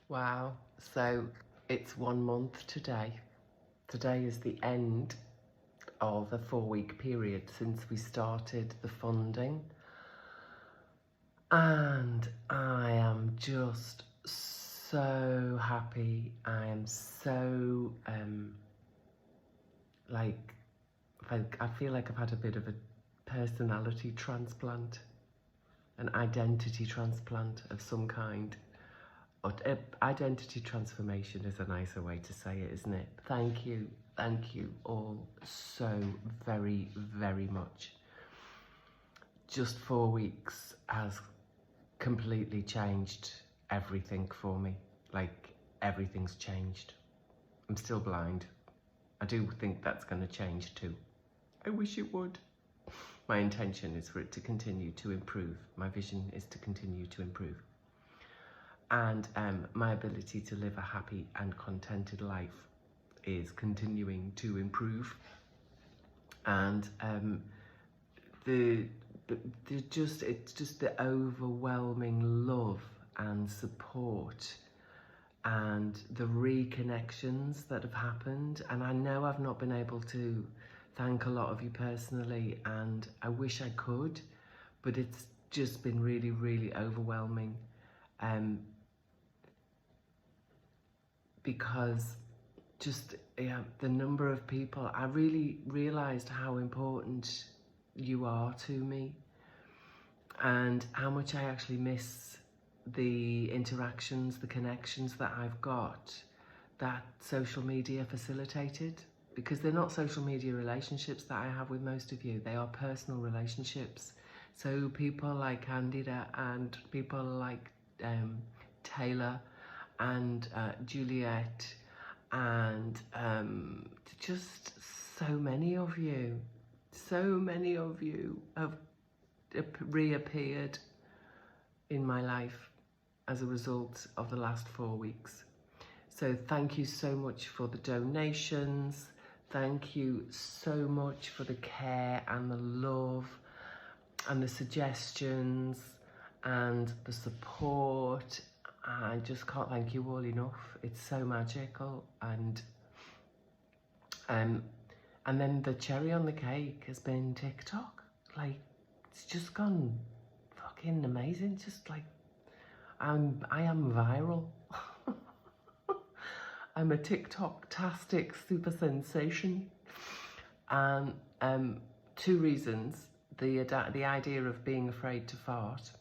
Wow, so it's 1 month today. Today is the end of a 4-week period since we started the funding. And I am just so happy. I am so, I feel like I've had a bit of a personality transplant, an identity transplant of some kind. Identity transformation is a nicer way to say it, isn't it? Thank you all so very, very much. Just 4 weeks has completely changed everything for me. Like, everything's changed. I'm still blind. I do think that's going to change too. I wish it would. My intention is for it to continue to improve. My vision is to continue to improve. And my ability to live a happy and contented life is continuing to improve. And it's just the overwhelming love and support and the reconnections that have happened. And I know I've not been able to thank a lot of you personally, and I wish I could, but it's just been really, really overwhelming. Because just the number of people, I really realised how important you are to me and how much I actually miss the interactions, the connections that I've got that social media facilitated, because they're not social media relationships that I have with most of you, they are personal relationships. So people like Candida and people like Taylor and Juliet and just so many of you have reappeared in my life as a result of the last 4 weeks. So thank you so much for the donations. Thank you so much for the care and the love and the suggestions and the support. I just can't thank you all enough. It's so magical. And then the cherry on the cake has been TikTok. Like, it's just gone fucking amazing. Just like, I am viral. I'm a TikTok-tastic super sensation. And 2 reasons. The idea of being afraid to fart,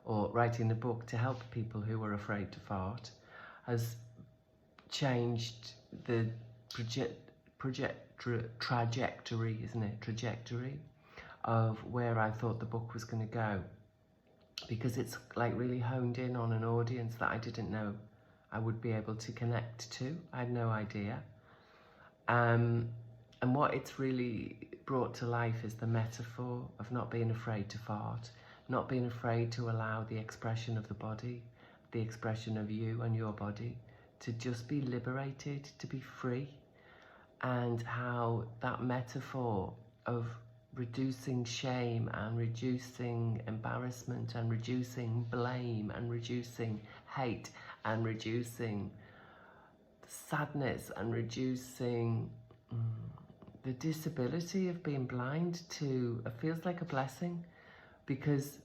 or writing a book to help people who are afraid to fart, has changed the trajectory, isn't it? Trajectory of where I thought the book was going to go, because it's like really honed in on an audience that I didn't know I would be able to connect to. I had no idea. And what it's really brought to life is the metaphor of not being afraid to fart, not being afraid to allow the expression of the body, the expression of you and your body, to just be liberated, to be free. And how that metaphor of reducing shame and reducing embarrassment and reducing blame and reducing hate and reducing sadness and reducing the disability of being blind to, it feels like a blessing. Because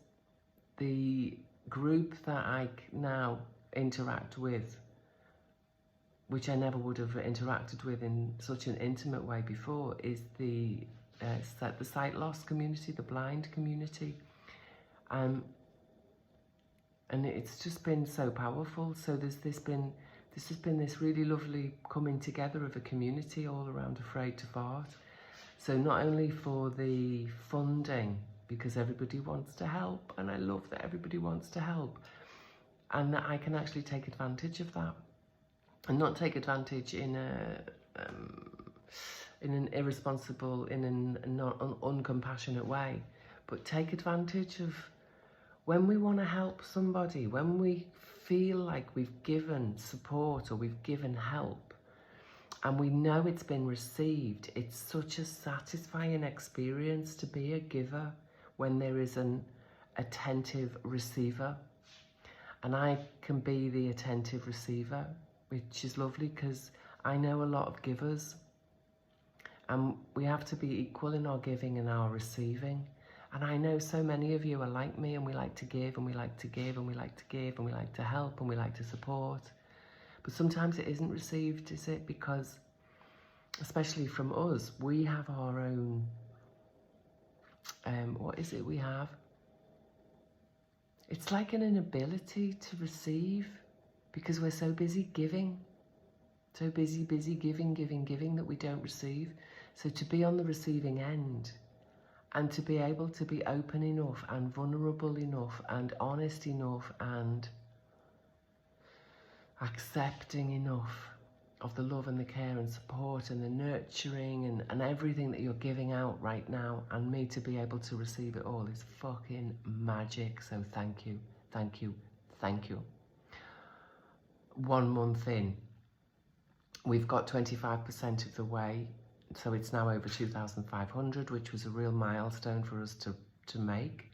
the group that I now interact with, which I never would have interacted with in such an intimate way before, is the sight loss community, the blind community. And it's just been so powerful. So there's been this really lovely coming together of a community all around Afraid to Fart. So not only for the funding, because everybody wants to help, and I love that everybody wants to help, and that I can actually take advantage of that, and not take advantage in an irresponsible, in an uncompassionate way, but take advantage of when we want to help somebody, when we feel like we've given support or we've given help, and we know it's been received. It's such a satisfying experience to be a giver when there is an attentive receiver. And I can be the attentive receiver, which is lovely because I know a lot of givers, and we have to be equal in our giving and our receiving. And I know so many of you are like me, and we like to give, and we like to give, and we like to give, and we like to help, and we like to support. But sometimes it isn't received, is it? Because, especially from us, we have our own, what is it we have? It's like an inability to receive because we're so busy giving, so busy giving that we don't receive. So to be on the receiving end and to be able to be open enough and vulnerable enough and honest enough and accepting enough of the love and the care and support and the nurturing and everything that you're giving out right now, and me to be able to receive it all is fucking magic. So thank you, thank you, thank you. 1 month in, we've got 25% of the way, so it's now over 2,500, which was a real milestone for us to make.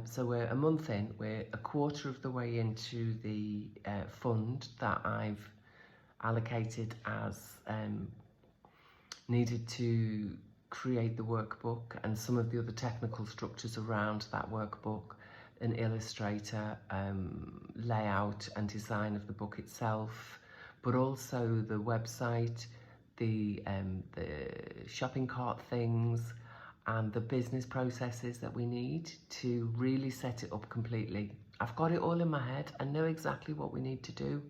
So we're a month in, we're a quarter of the way into the fund that I've allocated as needed to create the workbook and some of the other technical structures around that workbook, an illustrator, layout and design of the book itself, but also the website, the shopping cart things, and the business processes that we need to really set it up completely. I've got it all in my head. I know exactly what we need to do,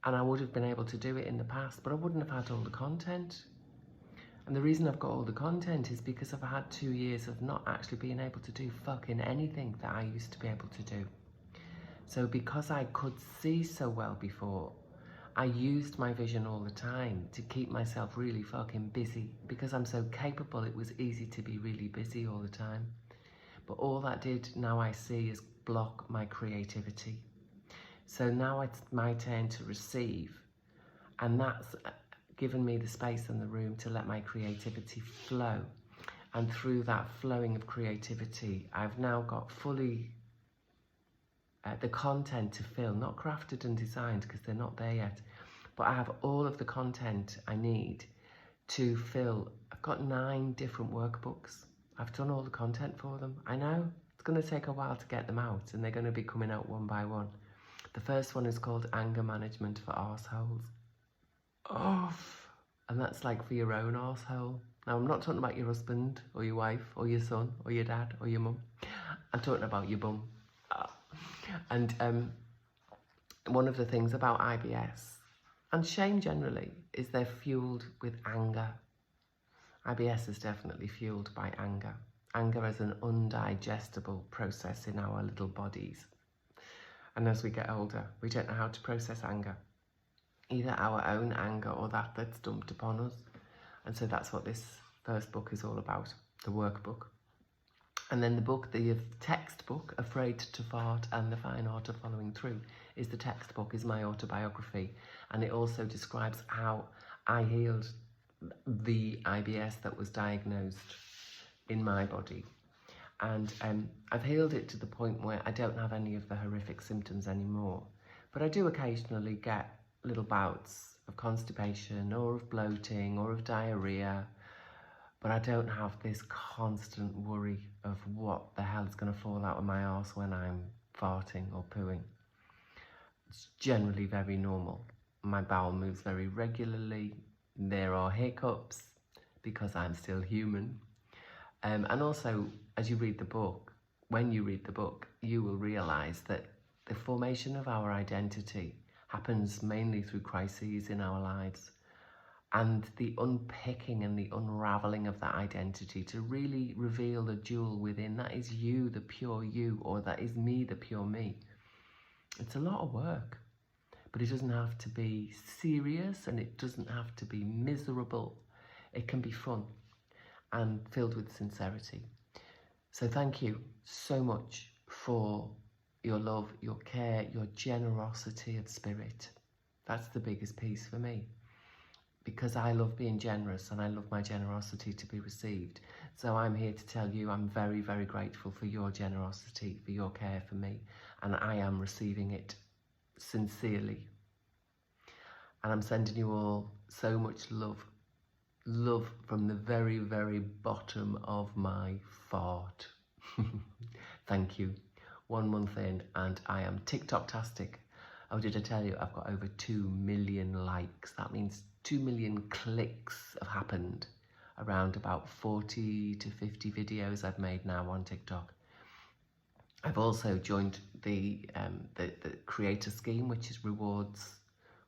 and I would have been able to do it in the past, but I wouldn't have had all the content. And the reason I've got all the content is because I've had 2 years of not actually being able to do fucking anything that I used to be able to do. So because I could see so well before, I used my vision all the time to keep myself really fucking busy. Because I'm so capable, it was easy to be really busy all the time. But all that did, now I see, is block my creativity. So now it's my turn to receive, and that's given me the space and the room to let my creativity flow. And through that flowing of creativity, I've now got fully the content to fill, not crafted and designed because they're not there yet, but I have all of the content I need to fill. I've got 9 different workbooks. I've done all the content for them. I know it's going to take a while to get them out, and they're going to be coming out one by one. The first one is called Anger Management for Arseholes. Oh, and that's like for your own arsehole. Now, I'm not talking about your husband or your wife or your son or your dad or your mum. I'm talking about your bum. And one of the things about IBS and shame generally is they're fueled with anger. IBS is definitely fueled by anger. Anger is an undigestible process in our little bodies. And as we get older, we don't know how to process anger. Either our own anger or that that's dumped upon us. And so that's what this first book is all about, the workbook. And then the book, the textbook, Afraid to Fart and the Fine Art of Following Through, is the textbook, is my autobiography. And it also describes how I healed the IBS that was diagnosed in my body. And I've healed it to the point where I don't have any of the horrific symptoms anymore. But I do occasionally get little bouts of constipation or of bloating or of diarrhea. But I don't have this constant worry of what the hell is going to fall out of my arse when I'm farting or pooing. It's generally very normal. My bowel moves very regularly. There are hiccups because I'm still human. And also, as you read the book, when you read the book, you will realise that the formation of our identity happens mainly through crises in our lives. And the unpicking and the unravelling of that identity to really reveal the jewel within, that is you, the pure you, or that is me, the pure me. It's a lot of work, but it doesn't have to be serious and it doesn't have to be miserable. It can be fun and filled with sincerity. So thank you so much for your love, your care, your generosity of spirit. That's the biggest piece for me. because I love being generous and I love my generosity to be received. So I'm here to tell you I'm very, very grateful for your generosity, for your care for me, and I am receiving it sincerely. And I'm sending you all so much love. Love from the very, very bottom of my fart. Thank you. 1 month in and I am TikTok-tastic. Oh, did I tell you I've got over 2 million likes? That means 2 million clicks have happened around about 40 to 50 videos I've made now on TikTok. I've also joined the creator scheme, which is rewards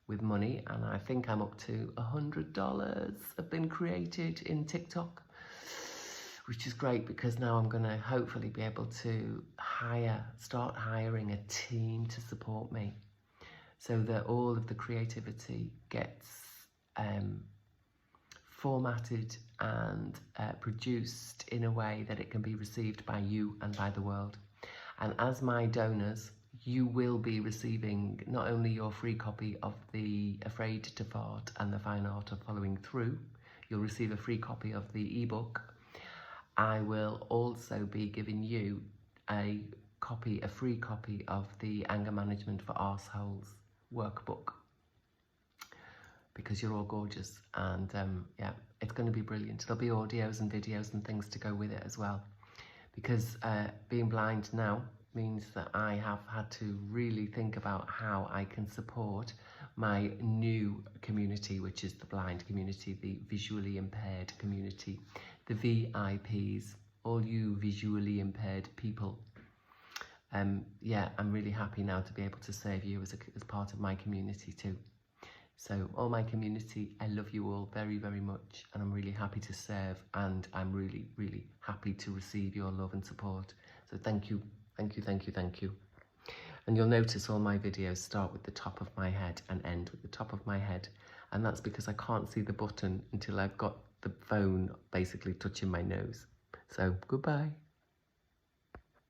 with money, and I think I'm up to $100 have been created in TikTok, which is great because now I'm going to hopefully be able to start hiring a team to support me so that all of the creativity gets formatted and produced in a way that it can be received by you and by the world. And as my donors, you will be receiving not only your free copy of the Afraid to Fart and the Fine Art of Following Through, you'll receive a free copy of the ebook. I will also be giving you a free copy of the Anger Management for Arseholes workbook, because you're all gorgeous, and yeah, it's going to be brilliant. There'll be audios and videos and things to go with it as well, because being blind now means that I have had to really think about how I can support my new community, which is the blind community, the visually impaired community, the VIPs, all you visually impaired people. Yeah, I'm really happy now to be able to serve you as part of my community too. So all my community, I love you all very, very much, and I'm really happy to serve, and I'm really, really happy to receive your love and support. So thank you, thank you, thank you, thank you. And you'll notice all my videos start with the top of my head and end with the top of my head, and that's because I can't see the button until I've got the phone basically touching my nose. So goodbye.